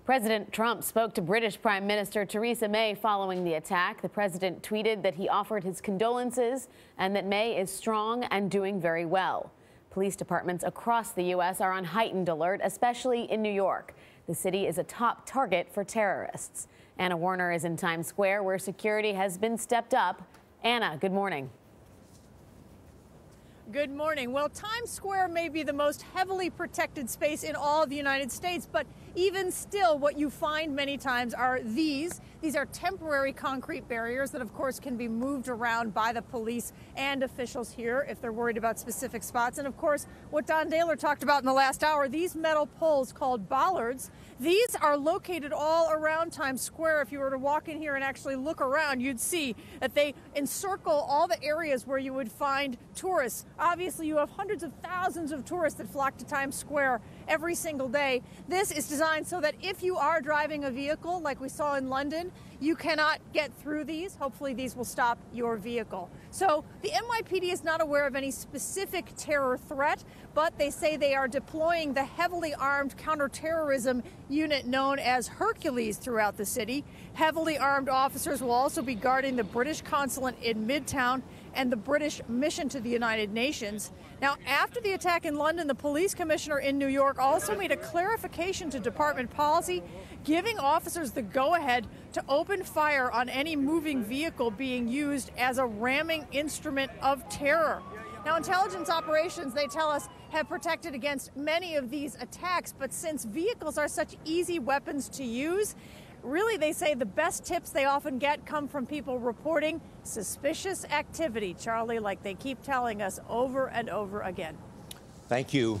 President Trump spoke to British Prime Minister Theresa May following the attack. The president tweeted that he offered his condolences and that May is strong and doing very well. Police departments across the U.S. are on heightened alert, especially in New York. The city is a top target for terrorists. Anna Werner is in Times Square, where security has been stepped up. Anna, good morning. Good morning. Well, Times Square may be the most heavily protected space in all of the United States, but even still, what you find many times are these. These are temporary concrete barriers that, of course, can be moved around by the police and officials here if they're worried about specific spots. And, of course, what Don Daylor talked about in the last hour, these metal poles called bollards, these are located all around Times Square. If you were to walk in here and actually look around, you'd see that they encircle all the areas where you would find tourists. Obviously, you have hundreds of thousands of tourists that flock to Times Square every single day. This is designed so that if you are driving a vehicle like we saw in London, you cannot get through these. Hopefully these will stop your vehicle. So the NYPD is not aware of any specific terror threat, but they say they are deploying the heavily armed counterterrorism unit known as Hercules throughout the city. Heavily armed officers will also be guarding the British consulate in Midtown and the British mission to the United Nations. Now, after the attack in London, the police commissioner in New York also made a clarification to department policy, giving officers the go-ahead to open fire on any moving vehicle being used as a ramming instrument of terror. Now, intelligence operations, they tell us, have protected against many of these attacks, but since vehicles are such easy weapons to use, really, they say the best tips they often get come from people reporting suspicious activity, Charlie, like they keep telling us over and over again. Thank you.